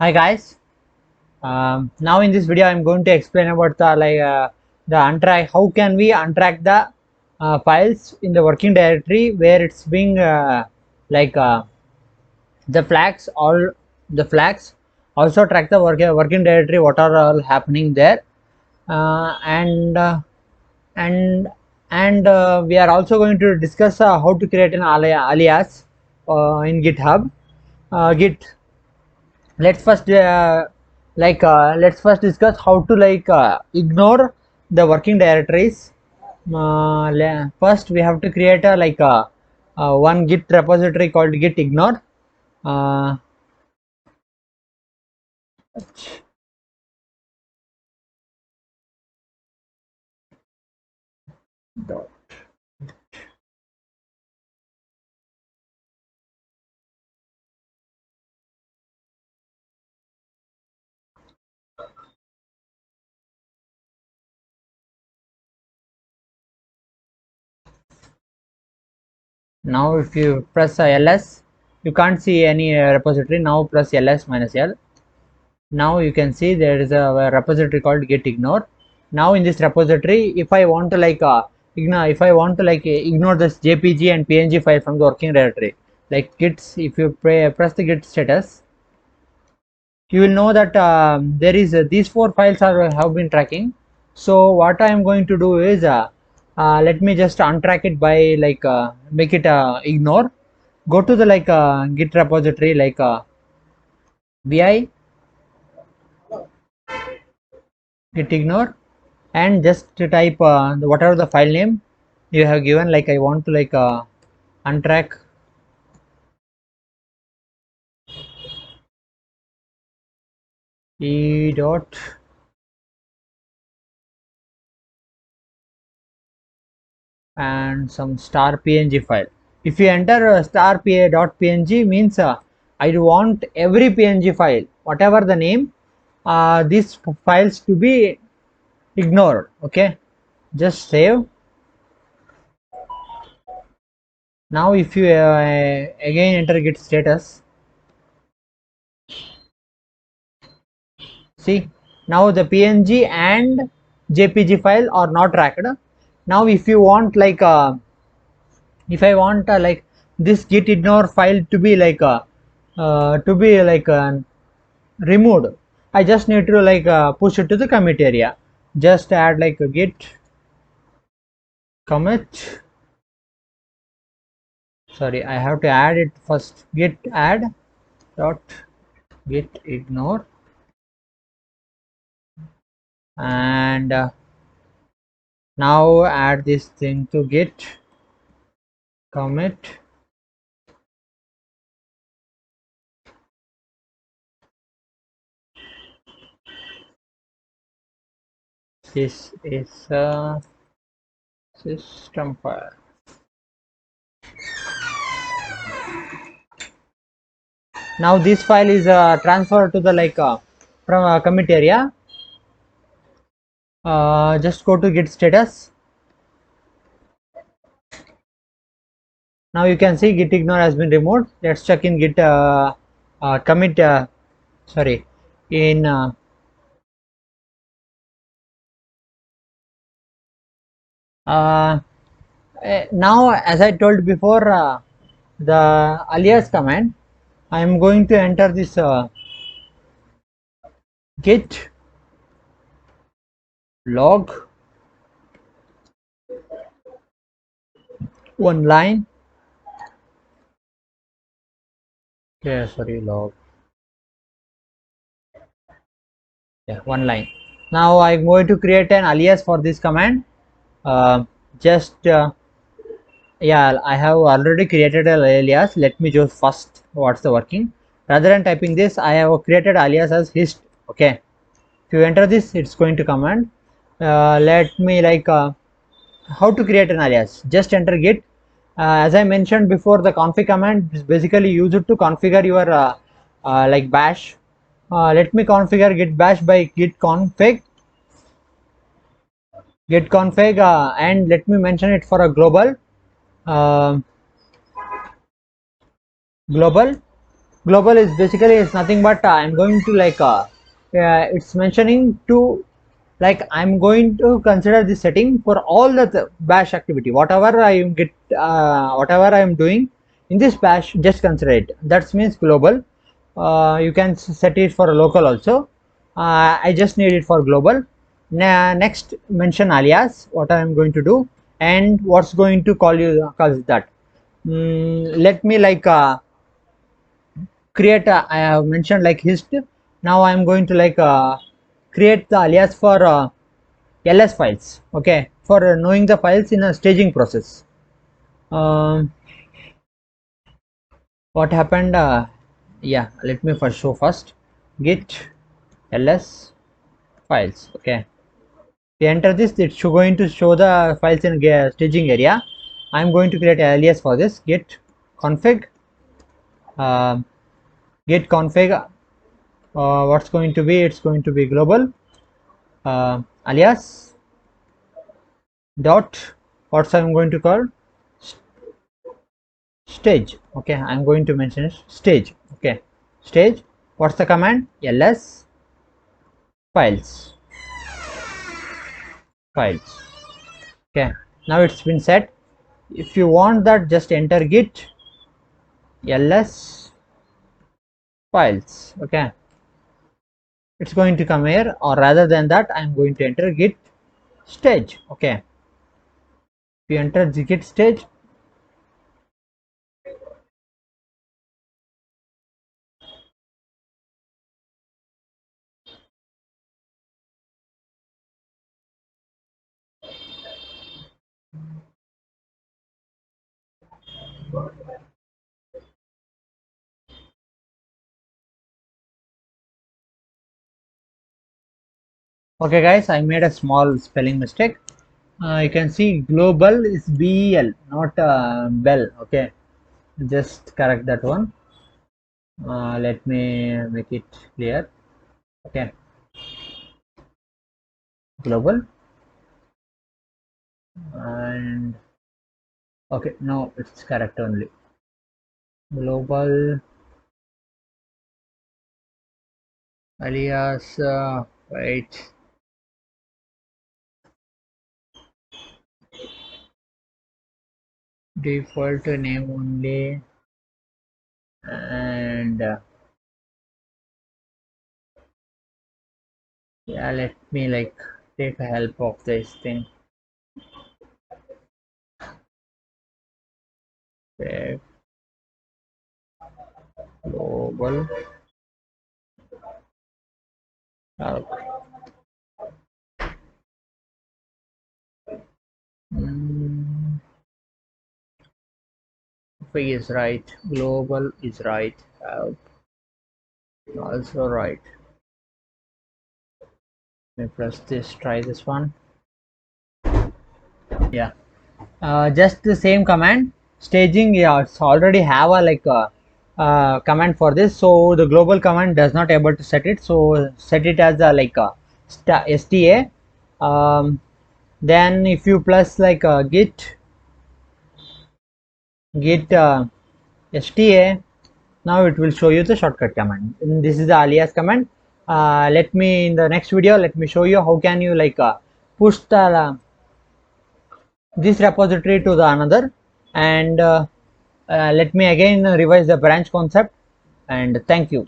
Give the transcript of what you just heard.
Hi guys. Now in this video, I'm going to explain about the untrack. How can we untrack the files in the working directory where it's being like the flags all the flags also track the working directory what are all happening there, uh, and uh, and we are also going to discuss how to create an alias in GitHub. Git let's first let's first discuss how to ignore the working directories. First we have to create a one git repository called Gitignore. uh, Now if you press ls, you can't see any repository. Now press ls minus l. Now you can see there is a repository called Gitignore. Now in this repository, if I want to ignore this jpg and png file from the working directory, like git, if you press the git status, you will know that there is these four files have been tracking. So what I am going to do is let me just untrack it by make it ignore. Go to the git repository vi Gitignore, and just to type whatever the file name you have given. Like I want to untrack e dot and some star png file. If you enter star dot png means I want every png file, whatever the name, these files to be ignored. Okay, just save. Now if you again enter git status, see, now the png and jpg file are not tracked. Now if you want if I want this gitignore file to be removed, I just need to push it to the commit area. Just add a git commit. Sorry, I have to add it first. Git add dot git ignore, and now add this thing to git commit. This is a system file. Now this file is transferred to the from commit area. Just go to git status. Now you can see Gitignore has been removed. Let's check in git commit. Sorry, in now, as I told before, the alias command, I am going to enter this git log one line. Okay, sorry, log. Yeah, one line. Now I'm going to create an alias for this command. Just yeah, I have already created an alias. Let me just first what's the working. Rather than typing this, I have created alias as hist. Okay, if you enter this, it's going to command. Let me how to create an alias. Just enter git. As I mentioned before, the config command is basically used to configure your bash. Let me configure git bash by git config and let me mention it for a global. Uh, global global is basically is nothing but I'm going to like it's mentioning to like I'm going to consider this setting for all the bash activity, whatever I get, whatever I am doing in this bash, just consider it. That means global. You can set it for local also. I just need it for global. Next, mention alias, what I am going to do, and what's going to call that. Let me like create I have mentioned like hist. Now I am going to like create the alias for ls files, okay, for knowing the files in a staging process. um, what happened, yeah, let me first show first git ls files, okay. We enter this, it's going to show the files in staging area. I'm going to create an alias for this. Git config, uh, git config, what's going to be, it's going to be global, alias dot, what's I'm going to call stage, okay. I'm going to mention stage, okay. Stage, what's the command, ls files, files, okay. Now it's been set. If you want that, just enter git ls files, okay. It's going to come here, or rather than that, I'm going to enter git stage, okay. If you enter the git stage, okay guys, I made a small spelling mistake. You can see global is bel, not bell, okay. Just correct that one. Let me make it clear, okay. Global, and okay, no, it's correct only. Global alias, wait, default name only, and yeah, let me like take help of this thing. Okay. Global, mm, is right, global is right, help also right. Let me press this, try this one. Yeah, just the same command, staging. Yeah, it's already have a like a command for this, so the global command does not able to set it, so set it as a like a sta. Then if you plus like git sta, now it will show you the shortcut command, and this is the alias command. Let me in the next video, let me show you how can you like push the this repository to the another, and let me again revise the branch concept, and thank you.